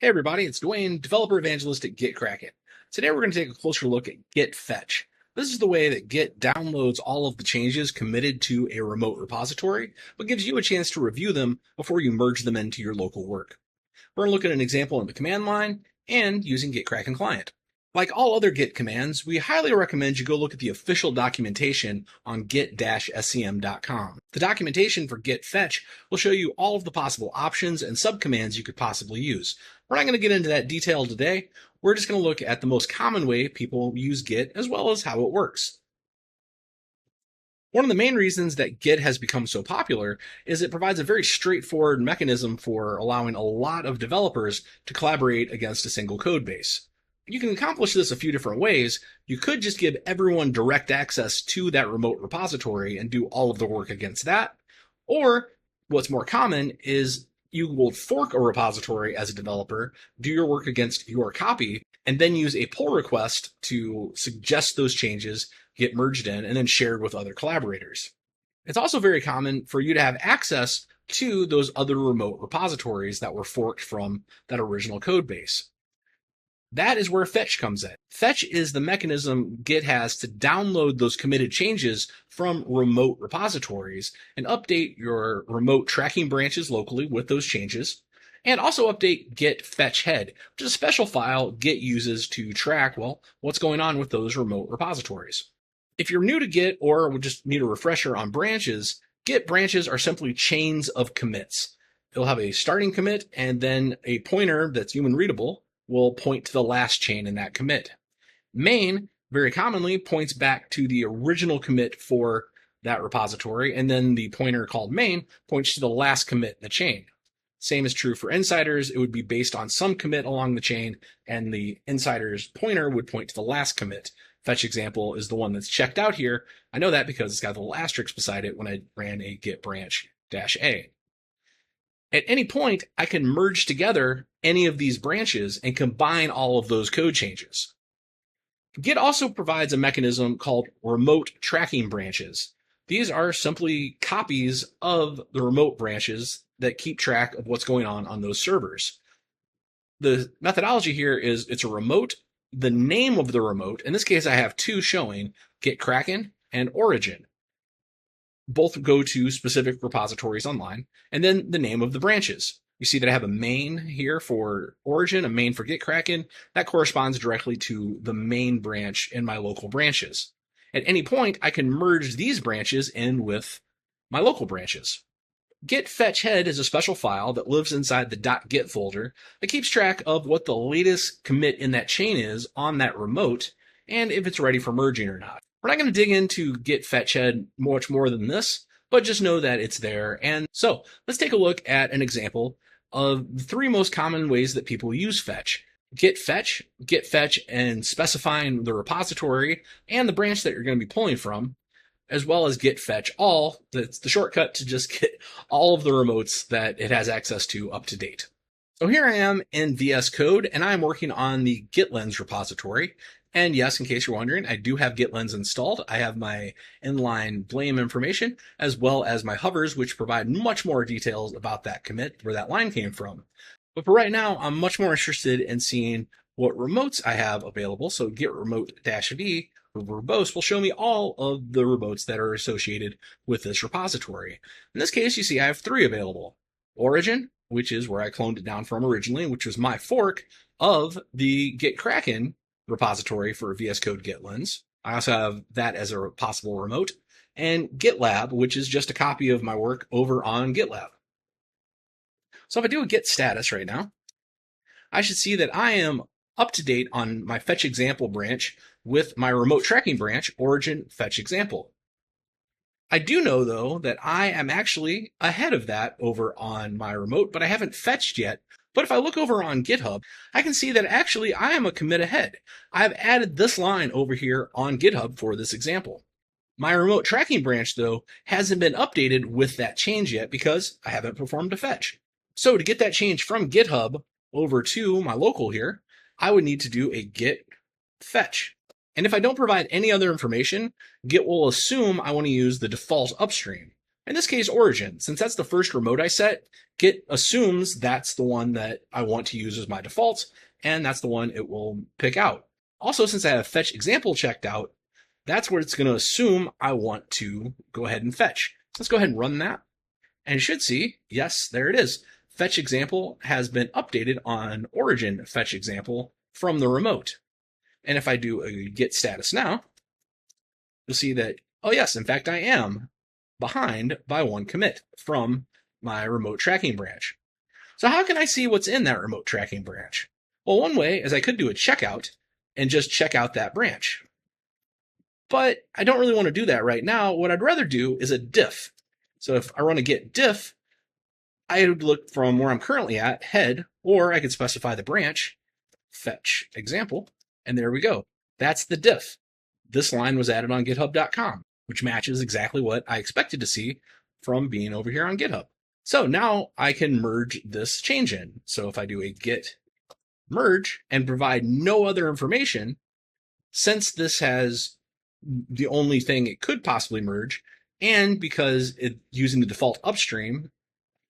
Hey everybody, it's Dwayne, developer evangelist at GitKraken. Today we're going to take a closer look at Git Fetch. This is the way that Git downloads all of the changes committed to a remote repository, but gives you a chance to review them before you merge them into your local work. We're going to look at an example in the command line and using GitKraken client. Like all other Git commands, we highly recommend you go look at the official documentation on git-scm.com. The documentation for Git Fetch will show you all of the possible options and subcommands you could possibly use. We're not going to get into that detail today. We're just going to look at the most common way people use Git as well as how it works. One of the main reasons that Git has become so popular is it provides a very straightforward mechanism for allowing a lot of developers to collaborate against a single code base. You can accomplish this a few different ways. You could just give everyone direct access to that remote repository and do all of the work against that. Or what's more common is you will fork a repository as a developer, do your work against your copy, and then use a pull request to suggest those changes get merged in and then shared with other collaborators. It's also very common for you to have access to those other remote repositories that were forked from that original code base. That is where Fetch comes in. Fetch is the mechanism Git has to download those committed changes from remote repositories and update your remote tracking branches locally with those changes, and also update Git Fetch Head, which is a special file Git uses to track, what's going on with those remote repositories. If you're new to Git or would just need a refresher on branches, Git branches are simply chains of commits. It'll have a starting commit and then a pointer that's human readable will point to the last chain in that commit. Main very commonly points back to the original commit for that repository, and then the pointer called main points to the last commit in the chain. Same is true for insiders. It would be based on some commit along the chain, and the insider's pointer would point to the last commit. Fetch example is the one that's checked out here. I know that because it's got the little asterisk beside it when I ran a git branch -a. At any point, I can merge together any of these branches and combine all of those code changes. Git also provides a mechanism called remote tracking branches. These are simply copies of the remote branches that keep track of what's going on those servers. The methodology here is it's a remote, the name of the remote. In this case, I have two showing, GitKraken and Origin. Both go to specific repositories online, and then the name of the branches. You see that I have a main here for Origin, a main for GitKraken. That corresponds directly to the main branch in my local branches. At any point, I can merge these branches in with my local branches. Git Fetch Head is a special file that lives inside the .git folder that keeps track of what the latest commit in that chain is on that remote, and if it's ready for merging or not. We're not going to dig into Git Fetch Head much more than this, but just know that it's there. And so let's take a look at an example of the three most common ways that people use Fetch. Git Fetch, and specifying the repository and the branch that you're going to be pulling from, as well as Git Fetch All. That's the shortcut to just get all of the remotes that it has access to up to date. So here I am in VS Code, and I'm working on the GitLens repository. And yes, in case you're wondering, I do have GitLens installed. I have my inline blame information, as well as my hovers, which provide much more details about that commit, where that line came from. But for right now, I'm much more interested in seeing what remotes I have available. So git remote-v verbose will show me all of the remotes that are associated with this repository. In this case, you see I have three available. Origin, which is where I cloned it down from originally, which was my fork of the GitKraken repository for VS Code GitLens. I also have that as a possible remote. And GitLab, which is just a copy of my work over on GitLab. So if I do a git status right now, I should see that I am up to date on my fetch example branch with my remote tracking branch, Origin Fetch Example. I do know, though, that I am actually ahead of that over on my remote, but I haven't fetched yet. But if I look over on GitHub, I can see that actually I am a commit ahead. I've added this line over here on GitHub for this example. My remote tracking branch, though, hasn't been updated with that change yet because I haven't performed a fetch. So to get that change from GitHub over to my local here, I would need to do a git fetch. And if I don't provide any other information, Git will assume I want to use the default upstream. In this case, origin. Since that's the first remote I set, Git assumes that's the one that I want to use as my default, and that's the one it will pick out. Also, since I have fetch example checked out, that's where it's going to assume I want to go ahead and fetch. Let's go ahead and run that. And you should see, yes, there it is. Fetch example has been updated on origin fetch example from the remote. And if I do a git status now, you'll see that, oh yes, in fact, I am behind by one commit from my remote tracking branch. So how can I see what's in that remote tracking branch? Well, one way is I could do a checkout and just check out that branch. But I don't really want to do that right now. What I'd rather do is a diff. So if I run a git diff, I would look from where I'm currently at, head, or I could specify the branch, fetch example, and there we go. That's the diff. This line was added on github.com, which matches exactly what I expected to see from being over here on GitHub. So now I can merge this change in. So if I do a git merge and provide no other information, since this has the only thing it could possibly merge, and because it's using the default upstream,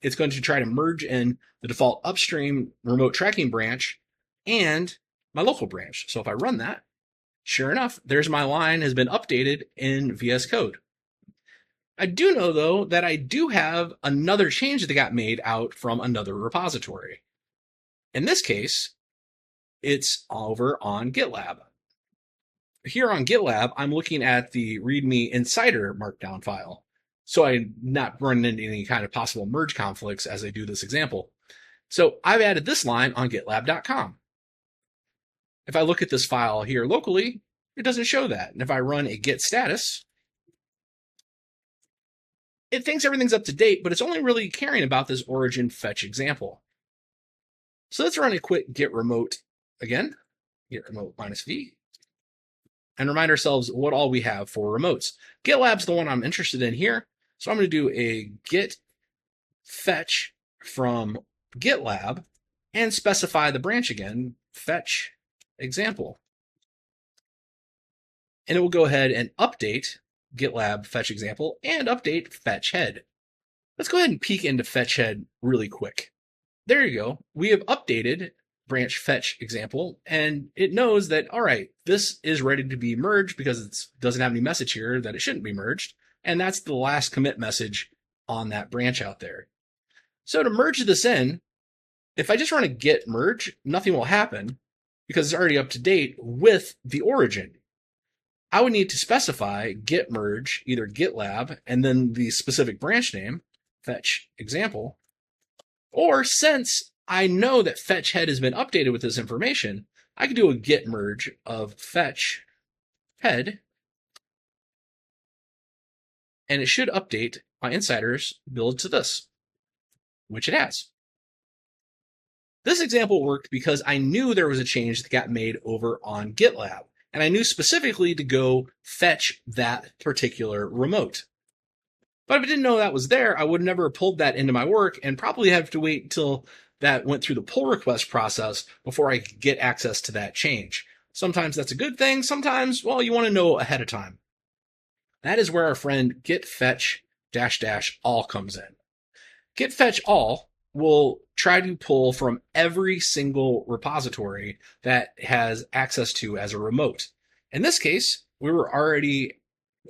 it's going to try to merge in the default upstream remote tracking branch and my local branch. So if I run that, sure enough, there's my line has been updated in VS Code. I do know, though, that I do have another change that got made out from another repository. In this case, it's over on GitLab. Here on GitLab, I'm looking at the README Insider Markdown file, so I'm not running into any kind of possible merge conflicts as I do this example. So I've added this line on GitLab.com. If I look at this file here locally, it doesn't show that. And if I run a git status, it thinks everything's up to date, but it's only really caring about this origin fetch example. So let's run a quick git remote again, git remote -v, and remind ourselves what all we have for remotes. GitLab's the one I'm interested in here. So I'm going to do a git fetch from GitLab and specify the branch again, fetch example. And it will go ahead and update GitLab fetch example and update fetch head. Let's go ahead and peek into fetch head really quick. There you go. We have updated branch fetch example, and it knows that, all right, this is ready to be merged because it doesn't have any message here that it shouldn't be merged. And that's the last commit message on that branch out there. So to merge this in, if I just run a git merge, nothing will happen because it's already up to date with the origin. I would need to specify git merge, either GitLab, and then the specific branch name, fetch example. Or since I know that fetch head has been updated with this information, I could do a git merge of fetch head, and it should update my insiders build to this, which it has. This example worked because I knew there was a change that got made over on GitLab, and I knew specifically to go fetch that particular remote. But if I didn't know that was there, I would never have pulled that into my work and probably have to wait until that went through the pull request process before I could get access to that change. Sometimes that's a good thing. Sometimes, well, you want to know ahead of time. That is where our friend git fetch --all comes in. Git fetch all will try to pull from every single repository that has access to as a remote. In this case, we were already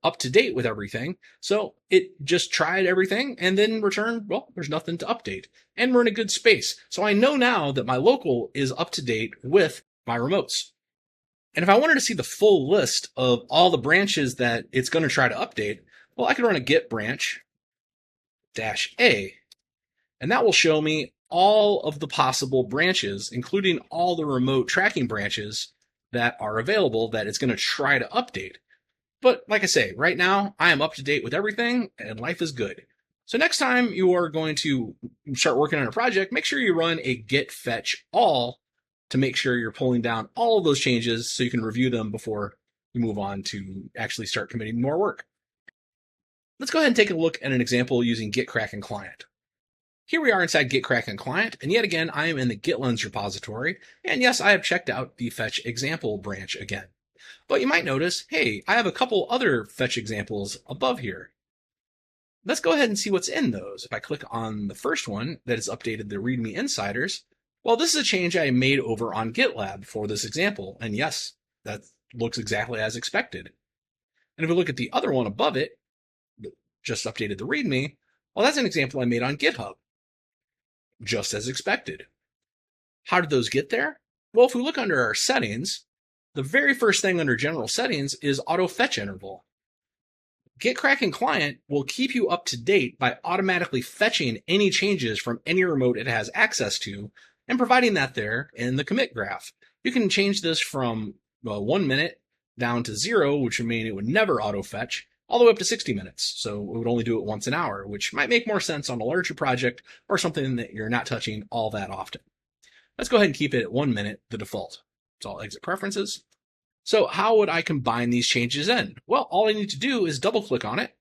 up to date with everything, so it just tried everything and then returned, well, there's nothing to update. And we're in a good space. So I know now that my local is up to date with my remotes. And if I wanted to see the full list of all the branches that it's going to try to update, well, I could run a git branch -a, and that will show me all of the possible branches, including all the remote tracking branches that are available that it's going to try to update. But like I say, right now, I am up to date with everything and life is good. So next time you are going to start working on a project, make sure you run a git fetch all to make sure you're pulling down all of those changes so you can review them before you move on to actually start committing more work. Let's go ahead and take a look at an example using GitKraken Client. Here we are inside GitKraken Client, and yet again, I am in the GitLens repository, and yes, I have checked out the fetch example branch again. But you might notice, hey, I have a couple other fetch examples above here. Let's go ahead and see what's in those. If I click on the first one that has updated the README insiders, well, this is a change I made over on GitLab for this example. And yes, that looks exactly as expected. And if we look at the other one above it, just updated the README, well, that's an example I made on GitHub, just as expected. How did those get there? Well, if we look under our settings, the very first thing under general settings is auto fetch interval. GitKraken client will keep you up to date by automatically fetching any changes from any remote it has access to and providing that there in the commit graph. You can change this from 1 minute down to 0, which would mean it would never auto fetch, all the way up to 60 minutes. So it would only do it once an hour, which might make more sense on a larger project or something that you're not touching all that often. Let's go ahead and keep it at 1 minute, the default. So I'll exit preferences. So how would I combine these changes in? Well, all I need to do is double click on it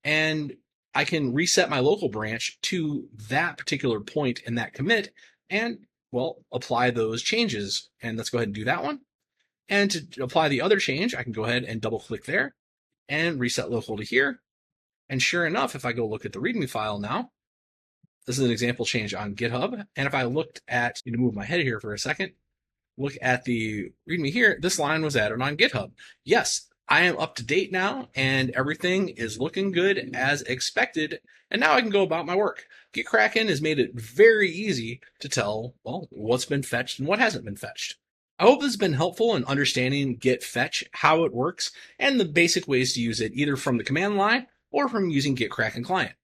and I can reset my local branch to that particular point in that commit and, well, apply those changes. And let's go ahead and do that one. And to apply the other change, I can go ahead and double click there and reset local to here. And sure enough, if I go look at the README file now, this is an example change on GitHub. And if I looked at, you move my head here for a second, look at the README here, this line was added on GitHub. Yes, I am up to date now and everything is looking good as expected. And now I can go about my work. GitKraken has made it very easy to tell, well, what's been fetched and what hasn't been fetched. I hope this has been helpful in understanding Git Fetch, how it works, and the basic ways to use it either from the command line or from using GitKraken client.